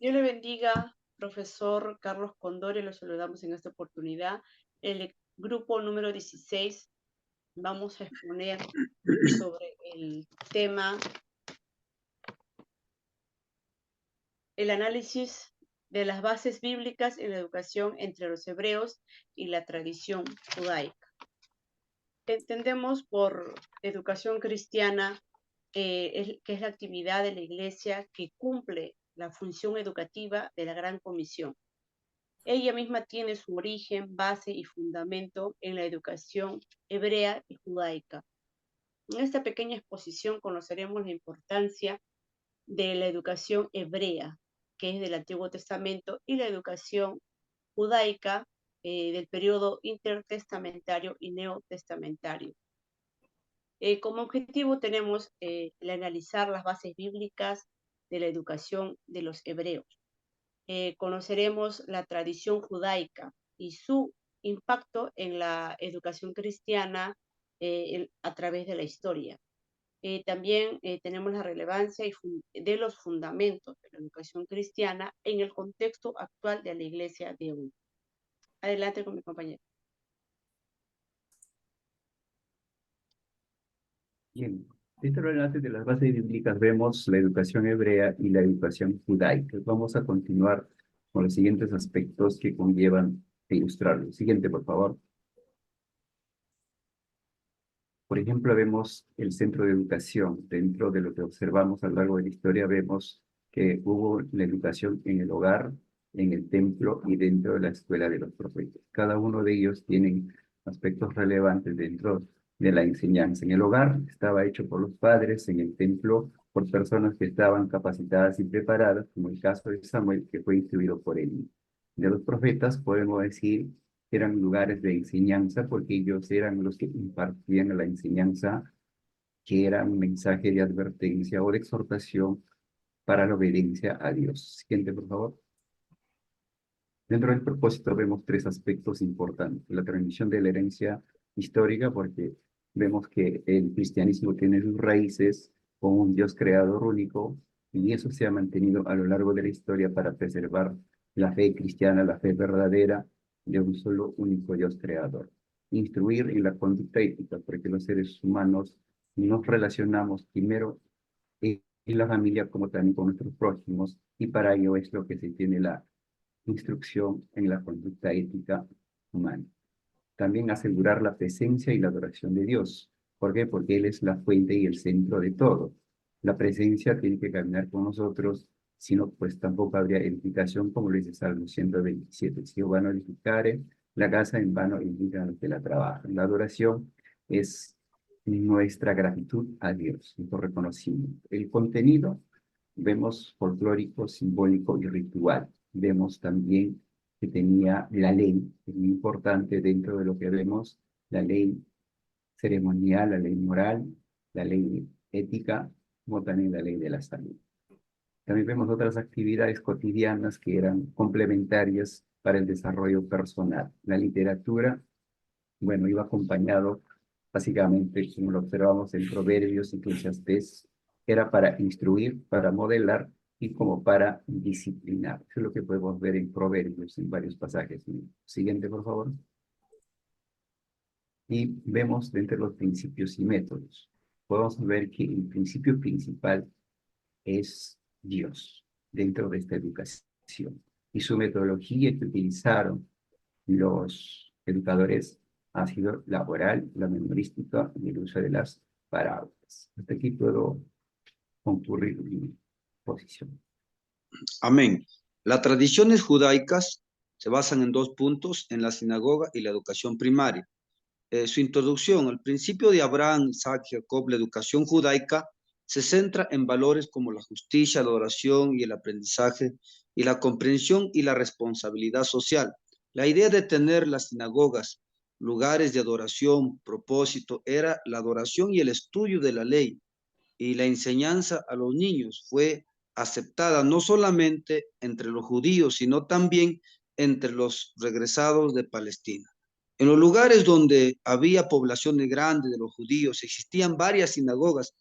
Dios le bendiga, profesor Carlos Condori, lo saludamos en esta oportunidad. El grupo número 16 vamos a exponer sobre el tema, el análisis de las bases bíblicas en la educación entre los hebreos y la tradición judaica. Entendemos por educación cristiana que es la actividad de la iglesia que cumple la función educativa de la Gran Comisión. Ella misma tiene su origen, base y fundamento en la educación hebrea y judaica. En esta pequeña exposición conoceremos la importancia de la educación hebrea, que es del Antiguo Testamento, y la educación judaica del periodo intertestamentario y neotestamentario. Como objetivo tenemos el analizar las bases bíblicas de la educación de los hebreos. Conoceremos la tradición judaica y su impacto en la educación cristiana a través de la historia. También tenemos la relevancia de los fundamentos de la educación cristiana en el contexto actual de la iglesia de hoy. Adelante con mi compañero. Bien, dentro de las bases bíblicas vemos la educación hebrea y la educación judaica. Vamos a continuar con los siguientes aspectos que conllevan a ilustrarlo. Siguiente, por favor. Por ejemplo, vemos el centro de educación. Dentro de lo que observamos a lo largo de la historia, vemos que hubo la educación en el hogar, en el templo y dentro de la escuela de los profetas. Cada uno de ellos tiene aspectos relevantes dentro de la enseñanza. En el hogar estaba hecho por los padres, en el templo por personas que estaban capacitadas y preparadas, como el caso de Samuel, que fue instruido por él. De los profetas podemos decir eran lugares de enseñanza porque ellos eran los que impartían la enseñanza, que era un mensaje de advertencia o de exhortación para la obediencia a Dios. Siguiente, por favor. Dentro del propósito vemos tres aspectos importantes. La transmisión de la herencia histórica, porque vemos que el cristianismo tiene sus raíces con un Dios creador único, y eso se ha mantenido a lo largo de la historia para preservar la fe cristiana, la fe verdadera de un solo único Dios creador. Instruir en la conducta ética, porque los seres humanos nos relacionamos primero en la familia como también con nuestros prójimos, y para ello es lo que se tiene la instrucción en la conducta ética humana. También asegurar la presencia y la adoración de Dios. ¿Por qué? Porque Él es la fuente y el centro de todo. La presencia tiene que caminar con nosotros, si no, pues tampoco habría edificación, como lo dice Salmo 127. Si Jehová no edificare la casa, en vano edifican los que la trabajan. La adoración es nuestra gratitud a Dios, nuestro reconocimiento. El contenido vemos folclórico, simbólico y ritual. Vemos también que tenía la ley, es muy importante dentro de lo que vemos, la ley ceremonial, la ley moral, la ley ética, como también la ley de la salud. También vemos otras actividades cotidianas que eran complementarias para el desarrollo personal. La literatura, bueno, iba acompañado básicamente, como lo observamos en Proverbios y Eclesiastés, era para instruir, para modelar y como para disciplinar. Eso es lo que podemos ver en Proverbios, en varios pasajes. Siguiente, por favor. Y vemos dentro de los principios y métodos. Podemos ver que el principio principal es Dios dentro de esta educación. Y su metodología que utilizaron los educadores ha sido la oral, la memorística y el uso de las parábolas. Hasta aquí puedo concurrir mi posición. Amén. Las tradiciones judaicas se basan en dos puntos, en la sinagoga y la educación primaria. Su introducción, al principio de Abraham, Isaac, Jacob, la educación judaica se centra en valores como la justicia, la oración y el aprendizaje, y la comprensión y la responsabilidad social. La idea de tener las sinagogas, lugares de adoración, propósito, era la adoración y el estudio de la ley, y la enseñanza a los niños fue aceptada no solamente entre los judíos, sino también entre los regresados de Palestina. En los lugares donde había poblaciones grandes de los judíos, existían varias sinagogas.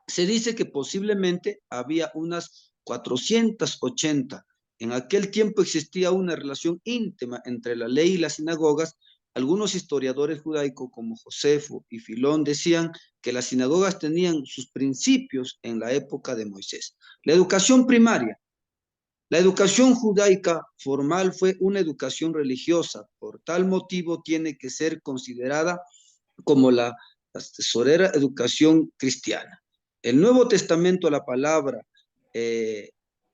Se dice que posiblemente había unas 480, En aquel tiempo existía una relación íntima entre la ley y las sinagogas. Algunos historiadores judaicos como Josefo y Filón decían que las sinagogas tenían sus principios en la época de Moisés. La educación primaria. La educación judaica formal fue una educación religiosa. Por tal motivo tiene que ser considerada como la tesorera educación cristiana. El Nuevo Testamento, la palabra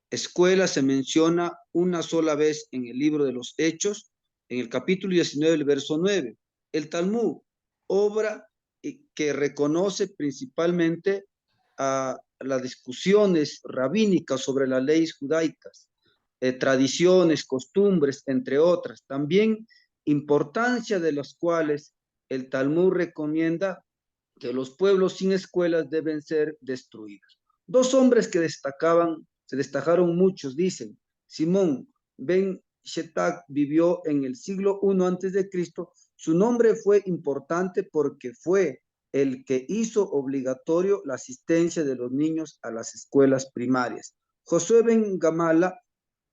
escuela se menciona una sola vez en el libro de los Hechos, en el capítulo 19, el verso 9. El Talmud, obra que reconoce principalmente a las discusiones rabínicas sobre las leyes judaicas, tradiciones, costumbres, entre otras. También importancia de las cuales el Talmud recomienda que los pueblos sin escuelas deben ser destruidos. Dos hombres que se destacaron muchos, dicen, Simón ben Shetak vivió en el siglo I antes de Cristo. Su nombre fue importante porque fue el que hizo obligatorio la asistencia de los niños a las escuelas primarias. Josué ben Gamala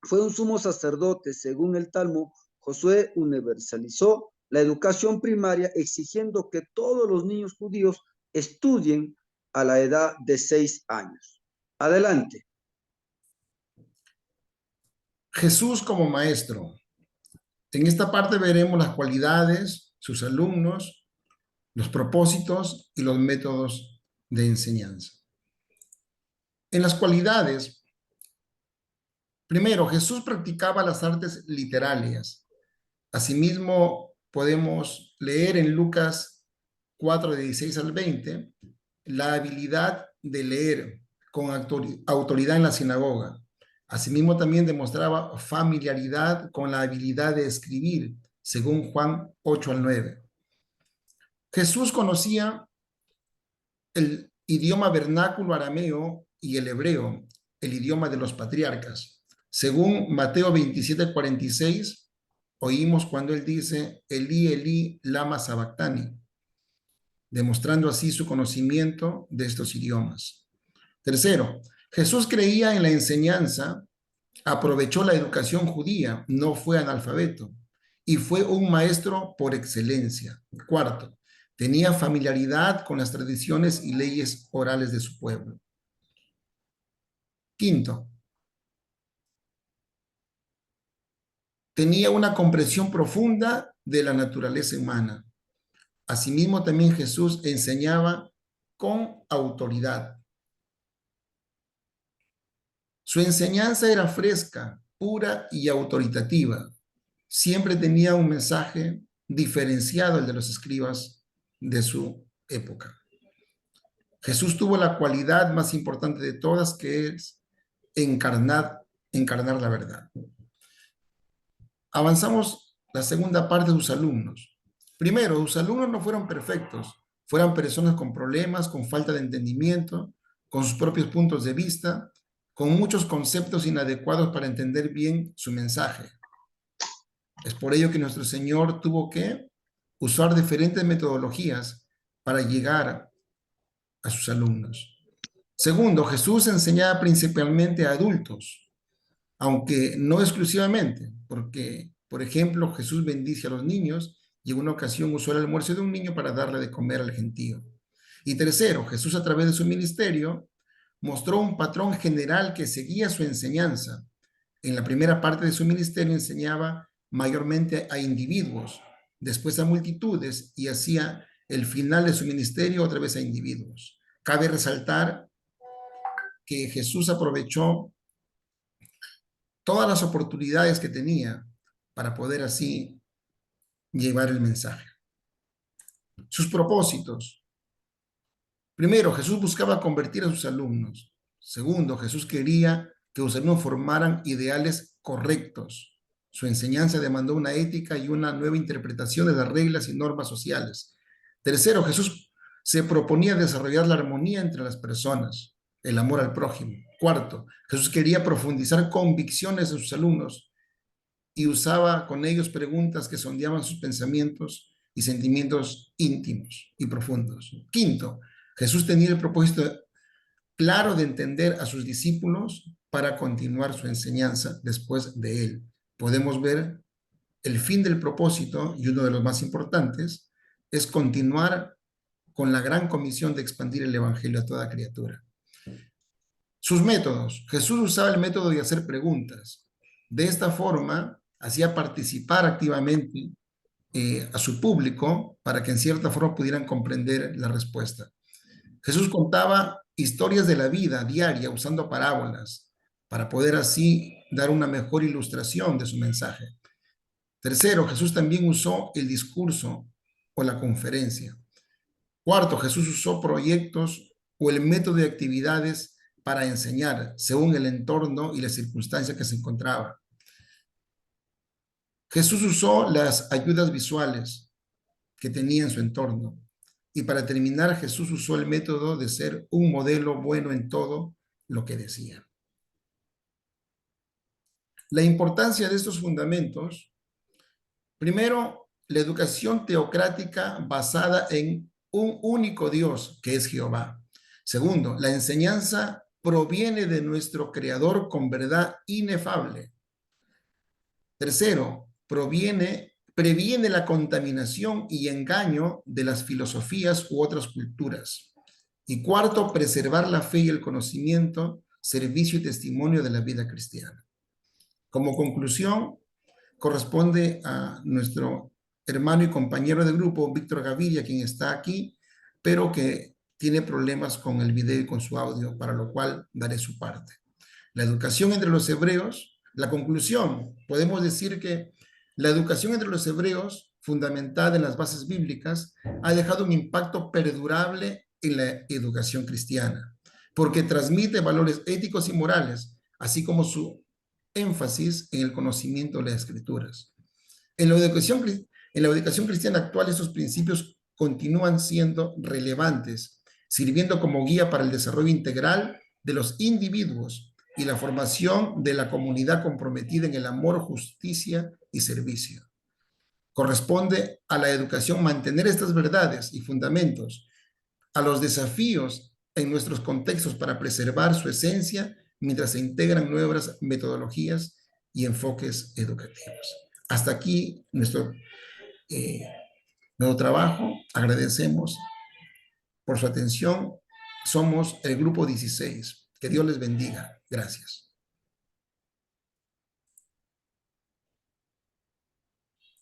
fue un sumo sacerdote. Según el Talmud, Josué universalizó la educación primaria exigiendo que todos los niños judíos estudien a la edad de 6 años. Adelante. Jesús como maestro. En esta parte veremos las cualidades, sus alumnos, los propósitos y los métodos de enseñanza. En las cualidades, primero, Jesús practicaba las artes literarias. Asimismo, podemos leer en Lucas 4, de 16 al 20, la habilidad de leer con autoridad en la sinagoga. Asimismo, también demostraba familiaridad con la habilidad de escribir, según Juan 8 al 9. Jesús conocía el idioma vernáculo arameo y el hebreo, el idioma de los patriarcas. Según Mateo 27:46, oímos cuando él dice, Elí, Elí, lama sabactani, demostrando así su conocimiento de estos idiomas. Tercero, Jesús creía en la enseñanza, aprovechó la educación judía, no fue analfabeto y fue un maestro por excelencia. Cuarto, tenía familiaridad con las tradiciones y leyes orales de su pueblo. Quinto, tenía una comprensión profunda de la naturaleza humana. Asimismo, también Jesús enseñaba con autoridad. Su enseñanza era fresca, pura y autoritativa. Siempre tenía un mensaje diferenciado al de los escribas de su época. Jesús tuvo la cualidad más importante de todas, que es encarnar la verdad. Avanzamos la segunda parte de sus alumnos. Primero, sus alumnos no fueron perfectos, fueron personas con problemas, con falta de entendimiento, con sus propios puntos de vista, con muchos conceptos inadecuados para entender bien su mensaje. Es por ello que nuestro Señor tuvo que usar diferentes metodologías para llegar a sus alumnos. Segundo, Jesús enseñaba principalmente a adultos, aunque no exclusivamente, porque, por ejemplo, Jesús bendice a los niños y en una ocasión usó el almuerzo de un niño para darle de comer al gentío. Y tercero, Jesús a través de su ministerio mostró un patrón general que seguía su enseñanza. En la primera parte de su ministerio enseñaba mayormente a individuos, después a multitudes y hacia el final de su ministerio otra vez a individuos. Cabe resaltar que Jesús aprovechó todas las oportunidades que tenía para poder así llevar el mensaje. Sus propósitos. Primero, Jesús buscaba convertir a sus alumnos. Segundo, Jesús quería que los alumnos formaran ideales correctos. Su enseñanza demandó una ética y una nueva interpretación de las reglas y normas sociales. Tercero, Jesús se proponía desarrollar la armonía entre las personas, el amor al prójimo. Cuarto, Jesús quería profundizar convicciones de sus alumnos y usaba con ellos preguntas que sondeaban sus pensamientos y sentimientos íntimos y profundos. Quinto, Jesús tenía el propósito claro de entender a sus discípulos para continuar su enseñanza después de él. Podemos ver el fin del propósito, y uno de los más importantes, es continuar con la gran comisión de expandir el evangelio a toda criatura. Sus métodos. Jesús usaba el método de hacer preguntas. De esta forma, hacía participar activamente a su público para que en cierta forma pudieran comprender la respuesta. Jesús contaba historias de la vida diaria usando parábolas para poder así dar una mejor ilustración de su mensaje. Tercero, Jesús también usó el discurso o la conferencia. Cuarto, Jesús usó proyectos o el método de actividades para enseñar según el entorno y la circunstancia que se encontraba. Jesús usó las ayudas visuales que tenía en su entorno. Y para terminar, Jesús usó el método de ser un modelo bueno en todo lo que decía. La importancia de estos fundamentos: primero, la educación teocrática basada en un único Dios, que es Jehová. Segundo, la enseñanza proviene de nuestro Creador con verdad inefable. Tercero, previene la contaminación y engaño de las filosofías u otras culturas. Y cuarto, preservar la fe y el conocimiento, servicio y testimonio de la vida cristiana. Como conclusión, corresponde a nuestro hermano y compañero de grupo, Víctor Gaviria, quien está aquí, pero que tiene problemas con el video y con su audio, para lo cual daré su parte. La educación entre los hebreos, la conclusión, podemos decir que la educación entre los hebreos, fundamentada en las bases bíblicas, ha dejado un impacto perdurable en la educación cristiana, porque transmite valores éticos y morales, así como su énfasis en el conocimiento de las escrituras. En la educación cristiana actual, estos principios continúan siendo relevantes, sirviendo como guía para el desarrollo integral de los individuos y la formación de la comunidad comprometida en el amor, justicia y servicio. Corresponde a la educación mantener estas verdades y fundamentos, a los desafíos en nuestros contextos para preservar su esencia mientras se integran nuevas metodologías y enfoques educativos. Hasta aquí nuestro trabajo. Agradecemos por su atención. Somos el grupo 16. Que Dios les bendiga. Gracias.